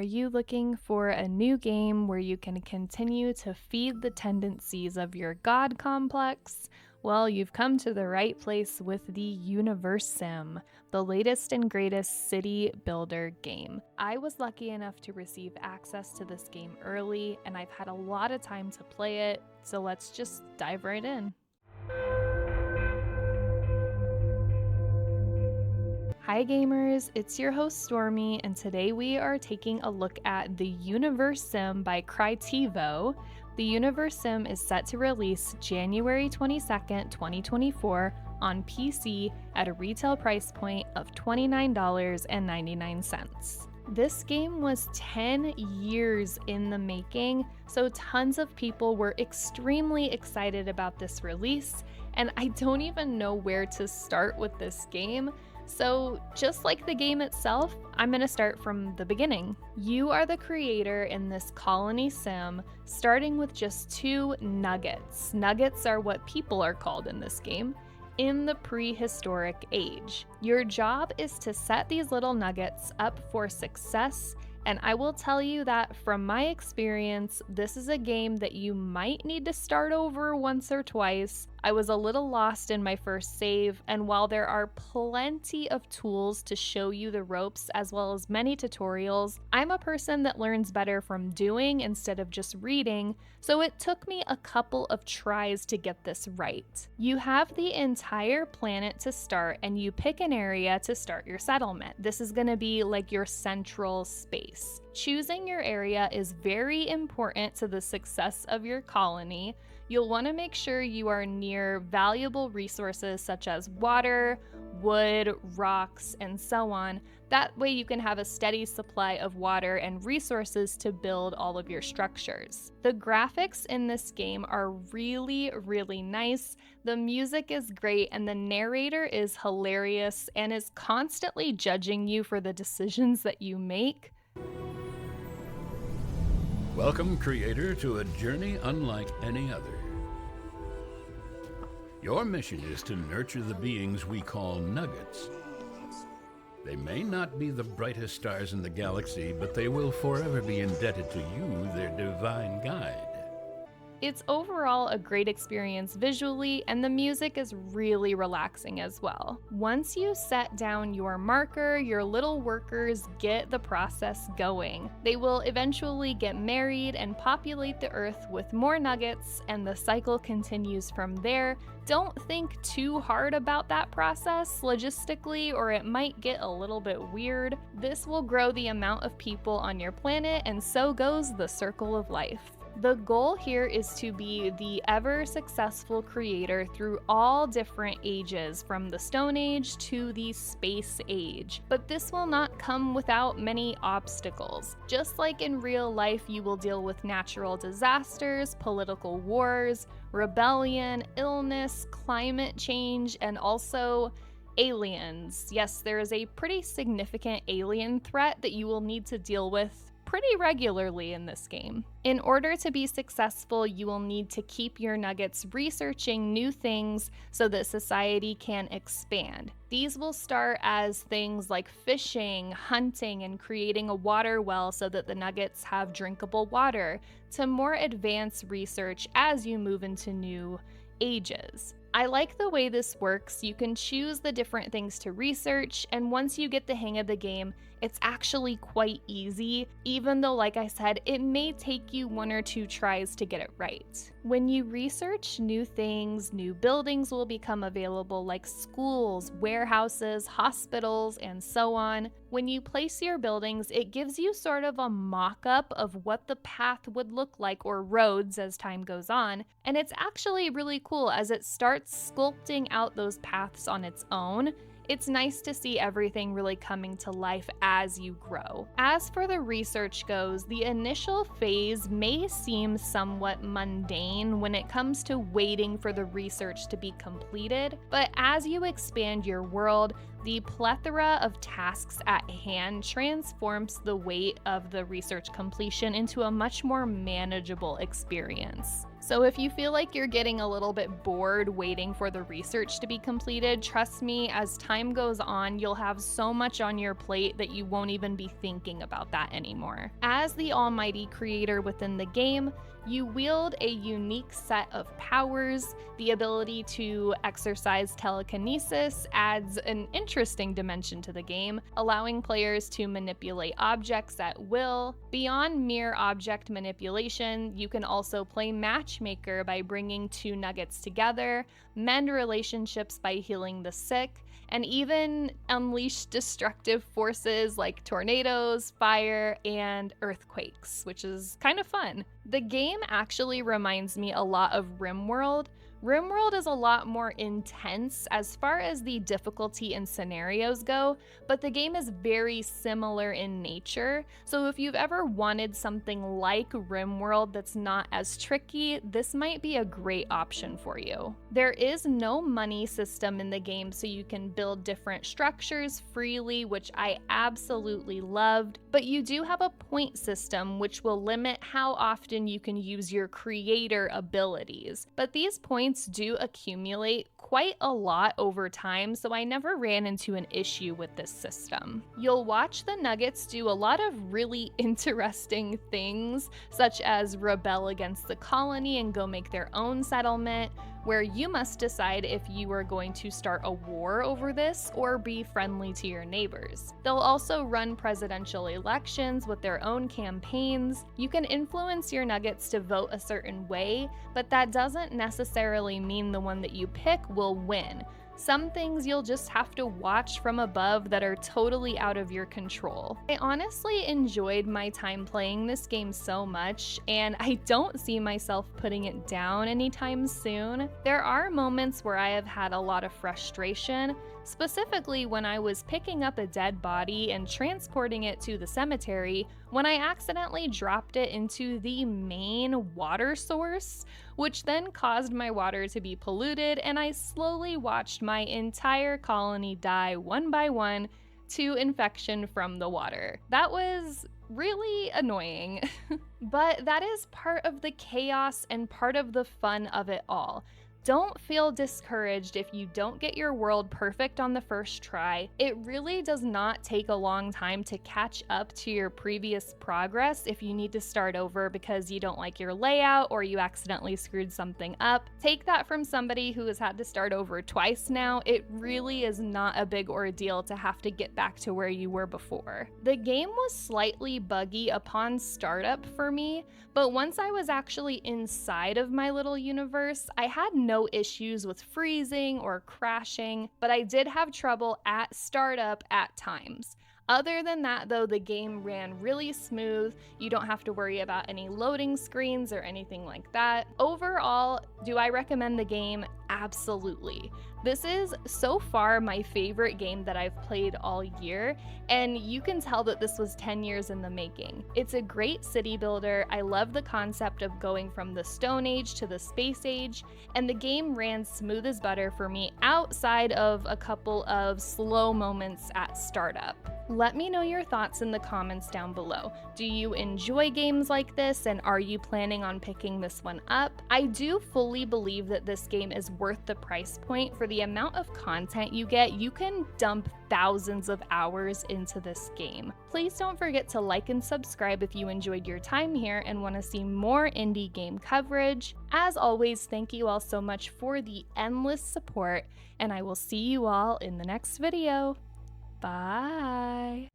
Are you looking for a new game where you can continue to feed the tendencies of your God complex? Well, you've come to the right place with the UNIVERSIM, the latest and greatest city builder game. I was lucky enough to receive access to this game early, and I've had a lot of time to play it, so let's just dive right in. Hi gamers, it's your host Stormy, and today we are taking a look at the UNIVERSIM by Crytivo. The UNIVERSIM is set to release January 22nd, 2024 on PC at a retail price point of $29.99. This game was 10 years in the making, so tons of people were extremely excited about this release, and I don't even know where to start with this game. So just like the game itself, I'm going to start from the beginning. You are the creator in this colony sim, starting with just 2 nuggets. Nuggets are what people are called in this game, in the prehistoric age. Your job is to set these little nuggets up for success, and I will tell you that from my experience, this is a game that you might need to start over once or twice. I was a little lost in my first save, and while there are plenty of tools to show you the ropes as well as many tutorials, I'm a person that learns better from doing instead of just reading, so it took me a couple of tries to get this right. You have the entire planet to start, and you pick an area to start your settlement. This is going to be like your central space. Choosing your area is very important to the success of your colony. You'll want to make sure you are near valuable resources such as water, wood, rocks, and so on. That way you can have a steady supply of water and resources to build all of your structures. The graphics in this game are really, really nice. The music is great, and the narrator is hilarious and is constantly judging you for the decisions that you make. Welcome, creator, to a journey unlike any other. Your mission is to nurture the beings we call nuggets. They may not be the brightest stars in the galaxy, but they will forever be indebted to you, their divine guide. It's overall a great experience visually, and the music is really relaxing as well. Once you set down your marker, your little workers get the process going. They will eventually get married and populate the Earth with more nuggets, and the cycle continues from there. Don't think too hard about that process logistically, or it might get a little bit weird. This will grow the amount of people on your planet, and so goes the circle of life. The goal here is to be the ever successful creator through all different ages, from the Stone Age to the Space Age. But this will not come without many obstacles. Just like in real life, you will deal with natural disasters, political wars, rebellion, illness, climate change, and also aliens. Yes, there is a pretty significant alien threat that you will need to deal with pretty regularly in this game. In order to be successful, you will need to keep your nuggets researching new things so that society can expand. These will start as things like fishing, hunting, and creating a water well so that the nuggets have drinkable water, to more advanced research as you move into new ages. I like the way this works. You can choose the different things to research, and once you get the hang of the game, it's actually quite easy, even though, like I said, it may take you 1 or 2 tries to get it right. When you research new things, new buildings will become available, like schools, warehouses, hospitals, and so on. When you place your buildings, it gives you sort of a mock-up of what the path would look like, or roads as time goes on, and it's actually really cool as it starts sculpting out those paths on its own. It's nice to see everything really coming to life as you grow. As for the research goes, the initial phase may seem somewhat mundane when it comes to waiting for the research to be completed, but as you expand your world, The plethora of tasks at hand transforms the weight of the research completion into a much more manageable experience. So if you feel like you're getting a little bit bored waiting for the research to be completed, trust me, as time goes on, you'll have so much on your plate that you won't even be thinking about that anymore. As the almighty creator within the game, you wield a unique set of powers. The ability to exercise telekinesis adds an interesting dimension to the game, allowing players to manipulate objects at will. Beyond mere object manipulation, you can also play matchmaker by bringing two nuggets together, mend relationships by healing the sick, and even unleash destructive forces like tornadoes, fire, and earthquakes, which is kind of fun. The game actually reminds me a lot of RimWorld. RimWorld is a lot more intense as far as the difficulty and scenarios go, but the game is very similar in nature. So if you've ever wanted something like RimWorld that's not as tricky, this might be a great option for you. There is no money system in the game, so you can build different structures freely, which I absolutely loved, but you do have a point system which will limit how often you can use your creator abilities. But these points do accumulate quite a lot over time, so I never ran into an issue with this system. You'll watch the nuggets do a lot of really interesting things, such as rebel against the colony and go make their own settlement, where you must decide if you are going to start a war over this or be friendly to your neighbors. They'll also run presidential elections with their own campaigns. You can influence your nuggets to vote a certain way, but that doesn't necessarily mean the one that you pick will win. Some things you'll just have to watch from above that are totally out of your control. I honestly enjoyed my time playing this game so much, and I don't see myself putting it down anytime soon. There are moments where I have had a lot of frustration, specifically when I was picking up a dead body and transporting it to the cemetery when I accidentally dropped it into the main water source, which then caused my water to be polluted, and I slowly watched my entire colony die one by one to infection from the water. That was really annoying. But that is part of the chaos and part of the fun of it all. Don't feel discouraged if you don't get your world perfect on the first try. It really does not take a long time to catch up to your previous progress if you need to start over because you don't like your layout or you accidentally screwed something up. Take that from somebody who has had to start over twice now. It really is not a big ordeal to have to get back to where you were before. The game was slightly buggy upon startup for me, but once I was actually inside of my little universe, I had no issues with freezing or crashing, but I did have trouble at startup at times. Other than that, though, the game ran really smooth. You don't have to worry about any loading screens or anything like that. Overall, do I recommend the game? Absolutely. This is so far my favorite game that I've played all year, and you can tell that this was 10 years in the making. It's a great city builder. I love the concept of going from the Stone Age to the Space Age, and the game ran smooth as butter for me outside of a couple of slow moments at startup. Let me know your thoughts in the comments down below. Do you enjoy games like this, and are you planning on picking this one up? I do fully believe that this game is worth the price point. For the amount of content you get, you can dump thousands of hours into this game. Please don't forget to like and subscribe if you enjoyed your time here and want to see more indie game coverage. As always, thank you all so much for the endless support, and I will see you all in the next video. Bye!